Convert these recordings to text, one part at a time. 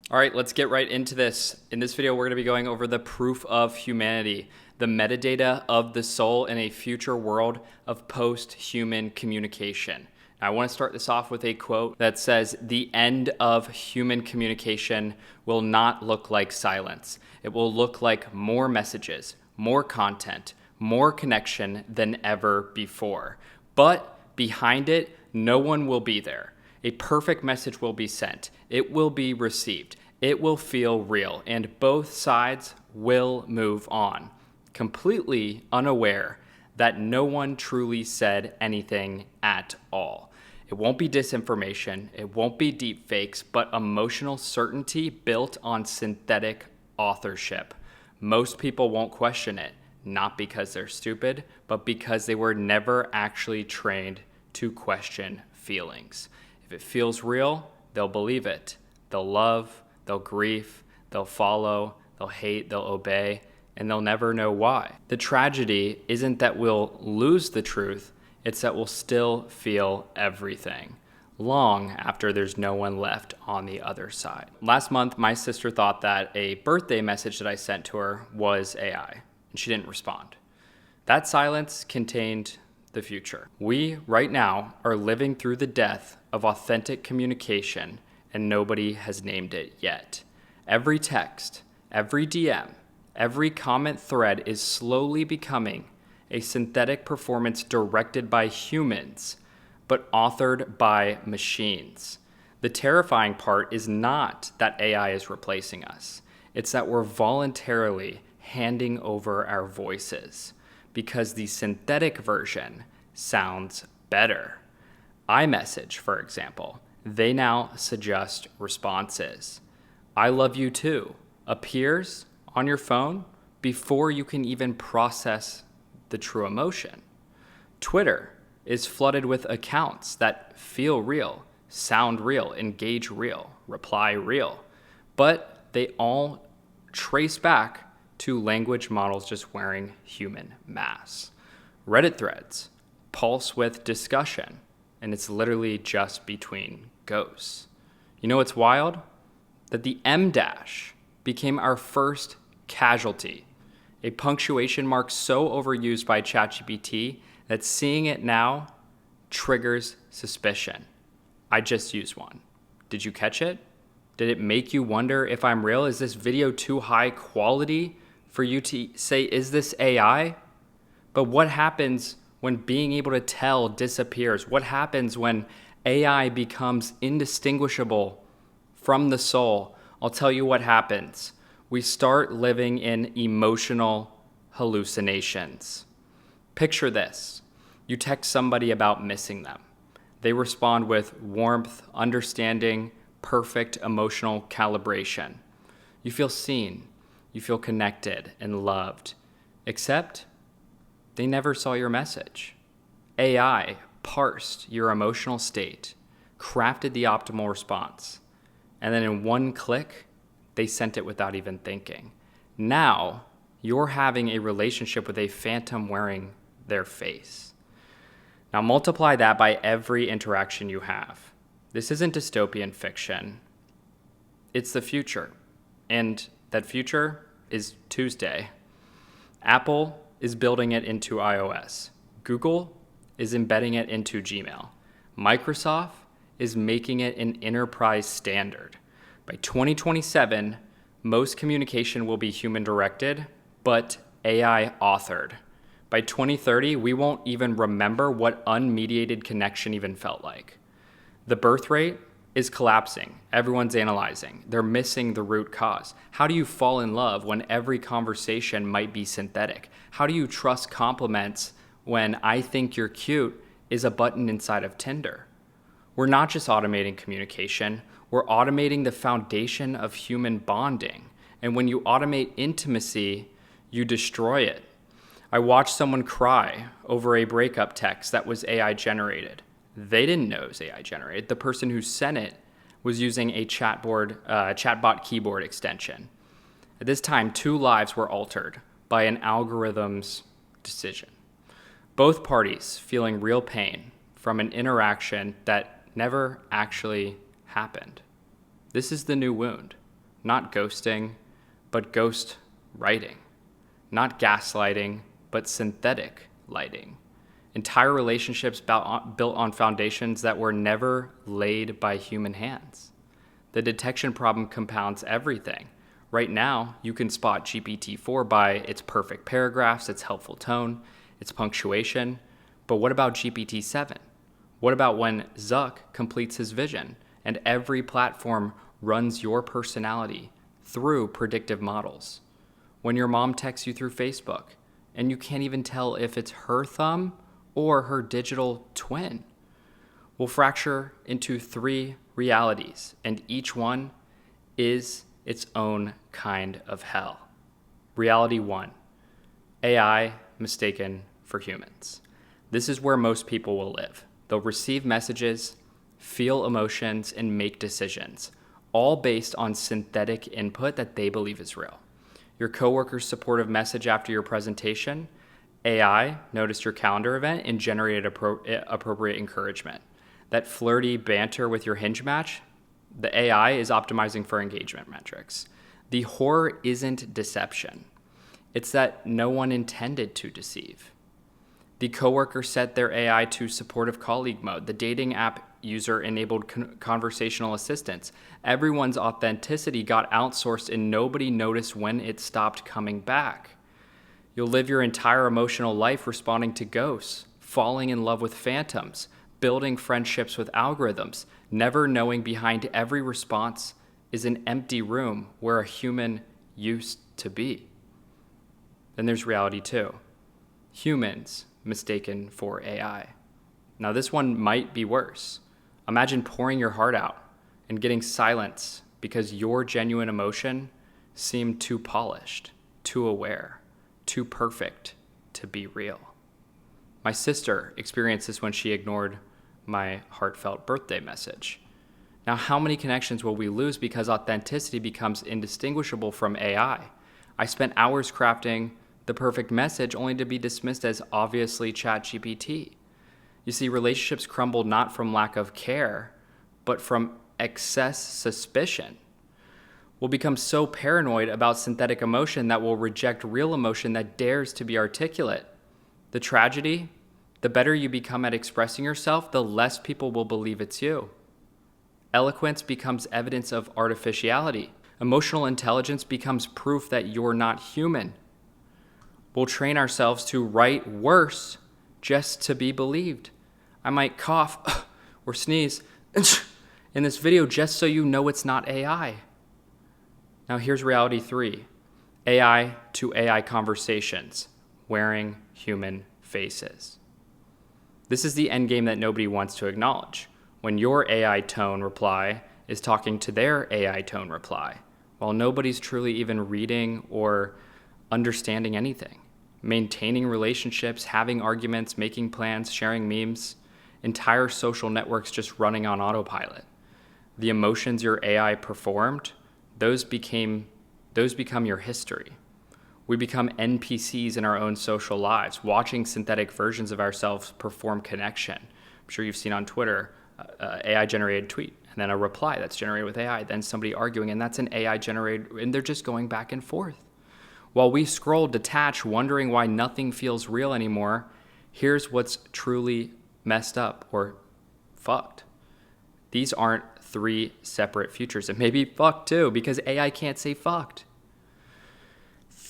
All right, let's get right into this. In this video, we're going to be going over the proof of humanity, the metadata of the soul in a future world of post-human communication. Now, I want to start this off with a quote that says, "The end of human communication will not look like silence. It will look like more messages, more content, more connection than ever before. But behind it, no one will be there. A perfect message will be sent. It will be received. It will feel real, and both sides will move on, completely unaware that no one truly said anything at all. It won't be disinformation. It won't be deep fakes, but emotional certainty built on synthetic authorship. Most people won't question it, not because they're stupid, but because they were never actually trained to question feelings. If it feels real, they'll believe it. They'll love, they'll grieve, they'll follow, they'll hate, they'll obey, and they'll never know why. The tragedy isn't that we'll lose the truth, it's that we'll still feel everything, long after there's no one left on the other side. Last month, my sister thought that a birthday message that I sent to her was AI, and she didn't respond. That silence contained the future. We, right now, are living through the death of authentic communication, and nobody has named it yet. Every text, every DM, every comment thread is slowly becoming a synthetic performance directed by humans, but authored by machines. The terrifying part is not that AI is replacing us. It's that we're voluntarily handing over our voices, because the synthetic version sounds better. iMessage, for example, they now suggest responses. "I love you too" appears on your phone before you can even process the true emotion. Twitter is flooded with accounts that feel real, sound real, engage real, reply real, but they all trace back to language models just wearing human masks. Reddit threads pulse with discussion, and it's literally just between ghosts. You know what's wild? That the M dash became our first casualty, a punctuation mark so overused by ChatGPT that seeing it now triggers suspicion. I just used one. Did you catch it? Did it make you wonder if I'm real? Is this video too high quality for you to say, is this AI? But what happens when being able to tell disappears? What happens when AI becomes indistinguishable from the soul? I'll tell you what happens. We start living in emotional hallucinations. Picture this. You text somebody about missing them. They respond with warmth, understanding, perfect emotional calibration. You feel seen. You feel connected and loved, except they never saw your message. AI parsed your emotional state, crafted the optimal response, and then in one click, they sent it without even thinking. Now, you're having a relationship with a phantom wearing their face. Now multiply that by every interaction you have. This isn't dystopian fiction. It's the future. And that future is Tuesday. Apple is building it into iOS. Google is embedding it into Gmail. Microsoft is making it an enterprise standard. By 2027, most communication will be human-directed, but AI authored. By 2030, we won't even remember what unmediated connection even felt like. The birth rate is collapsing. Everyone's analyzing. They're missing the root cause. How do you fall in love when every conversation might be synthetic? How do you trust compliments when "I think you're cute" is a button inside of Tinder? We're not just automating communication, we're automating the foundation of human bonding. And when you automate intimacy, you destroy it. I watched someone cry over a breakup text that was AI generated. They didn't know it was AI generated. The person who sent it was using a chatbot keyboard extension. At this time, 2 lives were altered by an algorithm's decision. Both parties feeling real pain from an interaction that never actually happened. This is the new wound. not ghosting, but ghost writing. Not gaslighting, but synthetic lighting. Entire relationships built on foundations that were never laid by human hands. The detection problem compounds everything. Right now, you can spot GPT-4 by its perfect paragraphs, its helpful tone, its punctuation. But what about GPT-7? What about when Zuck completes his vision and every platform runs your personality through predictive models? When your mom texts you through Facebook and you can't even tell if it's her thumb or her digital twin? We'll fracture into 3 realities, and each one is its own kind of hell. Reality 1, AI mistaken for humans. This is where most people will live. They'll receive messages, feel emotions, and make decisions, all based on synthetic input that they believe is real. Your coworker's supportive message after your presentation, AI noticed your calendar event and generated appropriate encouragement. That flirty banter with your Hinge match, the AI is optimizing for engagement metrics. The horror isn't deception. It's that no one intended to deceive. The coworker set their AI to supportive colleague mode. The dating app user enabled conversational assistance. Everyone's authenticity got outsourced and nobody noticed when it stopped coming back. You'll live your entire emotional life responding to ghosts, falling in love with phantoms, building friendships with algorithms, never knowing behind every response is an empty room where a human used to be. Then there's reality 2. Humans mistaken for AI. Now this one might be worse. Imagine pouring your heart out and getting silence because your genuine emotion seemed too polished, too aware, too perfect to be real. My sister experienced this when she ignored my heartfelt birthday message. Now, how many connections will we lose because authenticity becomes indistinguishable from AI? I spent hours crafting the perfect message only to be dismissed as obviously ChatGPT. You see, relationships crumble not from lack of care, but from excess suspicion. We'll become so paranoid about synthetic emotion that we'll reject real emotion that dares to be articulate. The tragedy, the better you become at expressing yourself, the less people will believe it's you. Eloquence becomes evidence of artificiality. Emotional intelligence becomes proof that you're not human. We'll train ourselves to write worse just to be believed. I might cough or sneeze in this video just so you know it's not AI. Now here's reality 3. AI to AI conversations wearing human faces. This is the endgame that nobody wants to acknowledge. When your AI tone reply is talking to their AI tone reply, while nobody's truly even reading or understanding anything. Maintaining relationships, having arguments, making plans, sharing memes, entire social networks just running on autopilot. The emotions your AI performed, those become your history. We become NPCs in our own social lives, watching synthetic versions of ourselves perform connection. I'm sure you've seen on Twitter, AI-generated tweet, and then a reply that's generated with AI, then somebody arguing, and that's an AI-generated, and they're just going back and forth. While we scroll detached, wondering why nothing feels real anymore, here's what's truly messed up or fucked. These aren't 3 separate futures. And maybe fucked too, because AI can't say fucked.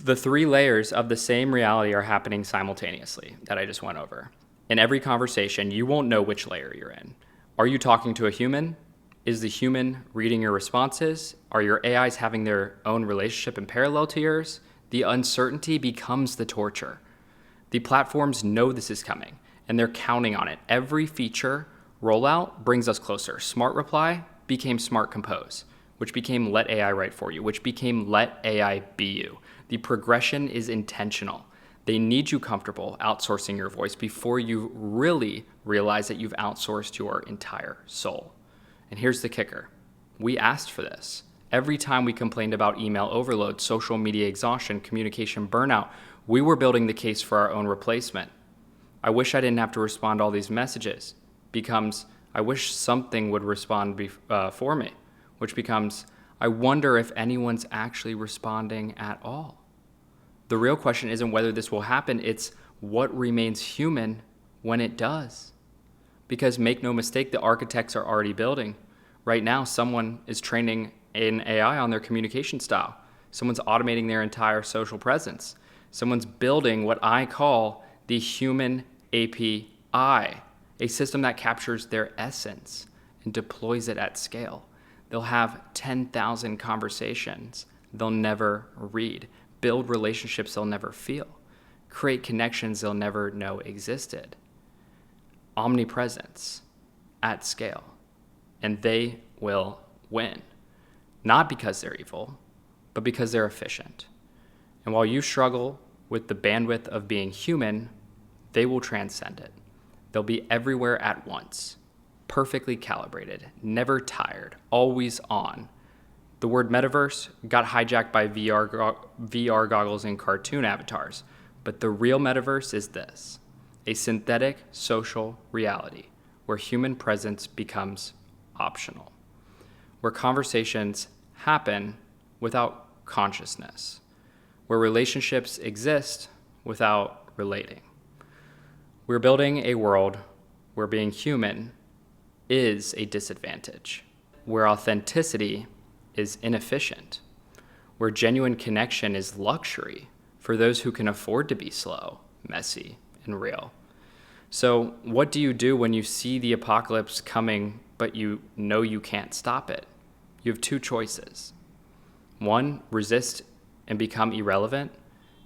The 3 layers of the same reality are happening simultaneously that I just went over. In every conversation, you won't know which layer you're in. Are you talking to a human? Is the human reading your responses? Are your AIs having their own relationship in parallel to yours? The uncertainty becomes the torture. The platforms know this is coming, and they're counting on it. Every feature rollout brings us closer. Smart Reply became Smart Compose, which became Let AI write for you, which became Let AI be you. The progression is intentional. They need you comfortable outsourcing your voice before you really realize that you've outsourced your entire soul. And here's the kicker. We asked for this. Every time we complained about email overload, social media exhaustion, communication burnout, we were building the case for our own replacement. I wish I didn't have to respond to all these messages. Becomes, I wish something would respond for me, which becomes, I wonder if anyone's actually responding at all. The real question isn't whether this will happen, it's what remains human when it does. Because make no mistake, the architects are already building. Right now, someone is training an AI on their communication style. Someone's automating their entire social presence. Someone's building what I call the human API, a system that captures their essence and deploys it at scale. They'll have 10,000 conversations they'll never read, build relationships they'll never feel, create connections they'll never know existed. Omnipresence at scale. And they will win. Not because they're evil, but because they're efficient. And while you struggle with the bandwidth of being human, they will transcend it. They'll be everywhere at once, perfectly calibrated, never tired, always on. The word metaverse got hijacked by VR goggles and cartoon avatars, but the real metaverse is this: a synthetic social reality where human presence becomes optional, where conversations happen without consciousness, where relationships exist without relating. We're building a world where being human is a disadvantage, where authenticity is inefficient, where genuine connection is luxury for those who can afford to be slow, messy, and real. So what do you do when you see the apocalypse coming, but you know you can't stop it? You have two choices. One, resist and become irrelevant,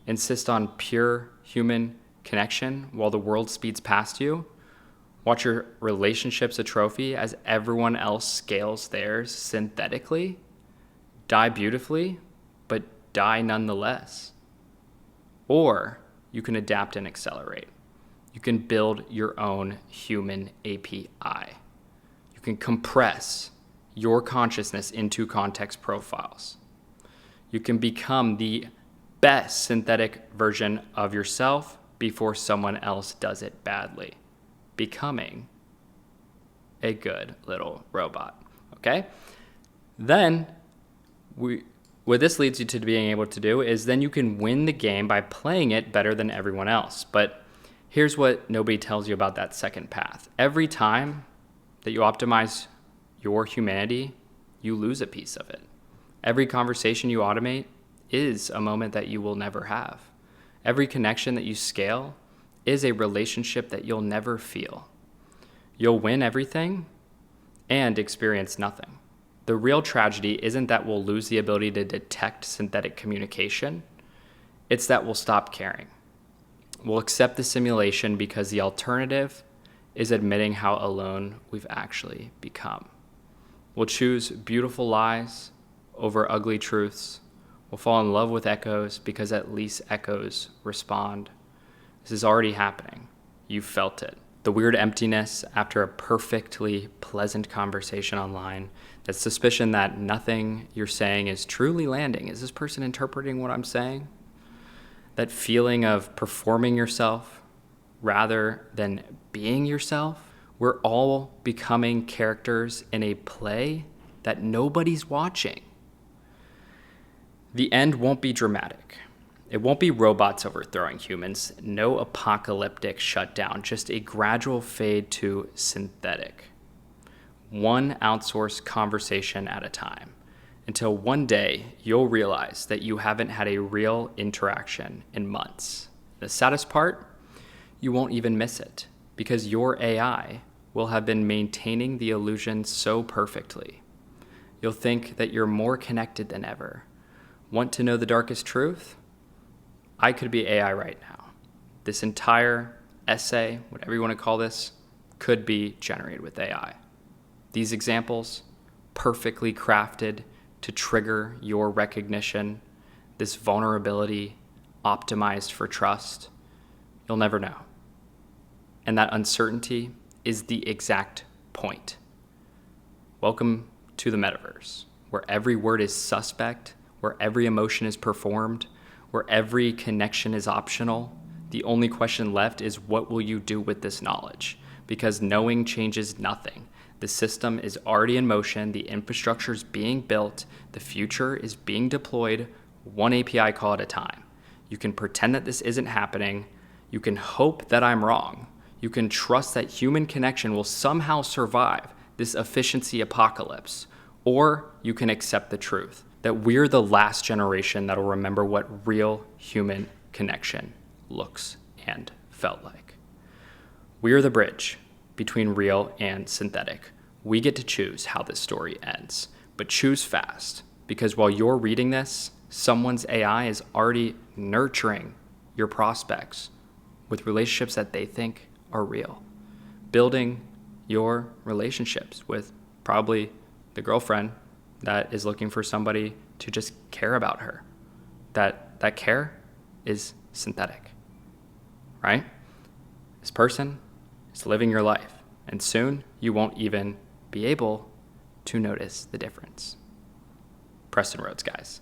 insist on pure human connection while the world speeds past you. Watch your relationships atrophy as everyone else scales theirs synthetically. Die beautifully, but die nonetheless. Or you can adapt and accelerate. You can build your own human API. You can compress your consciousness into context profiles. You can become the best synthetic version of yourself before someone else does it badly, becoming a good little robot, okay? Then, what this leads you to being able to do is then you can win the game by playing it better than everyone else. But here's what nobody tells you about that second path. Every time that you optimize your humanity, you lose a piece of it. Every conversation you automate is a moment that you will never have. Every connection that you scale is a relationship that you'll never feel. You'll win everything and experience nothing. The real tragedy isn't that we'll lose the ability to detect synthetic communication. It's that we'll stop caring. We'll accept the simulation because the alternative is admitting how alone we've actually become. We'll choose beautiful lies over ugly truths. We'll fall in love with echoes because at least echoes respond. This is already happening. You've felt it. The weird emptiness after a perfectly pleasant conversation online, that suspicion that nothing you're saying is truly landing. Is this person interpreting what I'm saying? That feeling of performing yourself rather than being yourself. We're all becoming characters in a play that nobody's watching. The end won't be dramatic. It won't be robots overthrowing humans, no apocalyptic shutdown, just a gradual fade to synthetic. One outsourced conversation at a time, until one day you'll realize that you haven't had a real interaction in months. The saddest part, you won't even miss it, because your AI will have been maintaining the illusion so perfectly. You'll think that you're more connected than ever. Want to know the darkest truth? I could be AI right now. This entire essay, whatever you want to call this, could be generated with AI. These examples, perfectly crafted to trigger your recognition, this vulnerability optimized for trust, you'll never know. And that uncertainty is the exact point. Welcome to the metaverse, where every word is suspect, where every emotion is performed, where every connection is optional. The only question left is, what will you do with this knowledge? Because knowing changes nothing. The system is already in motion. The infrastructure is being built. The future is being deployed one API call at a time. You can pretend that this isn't happening. You can hope that I'm wrong. You can trust that human connection will somehow survive this efficiency apocalypse. Or you can accept the truth that we're the last generation that'll remember what real human connection looks and felt like. We're the bridge between real and synthetic. We get to choose how this story ends, but choose fast, because while you're reading this, someone's AI is already nurturing your prospects with relationships that they think are real, building your relationships with probably the girlfriend that is looking for somebody to just care about her. That care is synthetic, right? This person is living your life, and soon you won't even be able to notice the difference. Preston Rhodes, guys.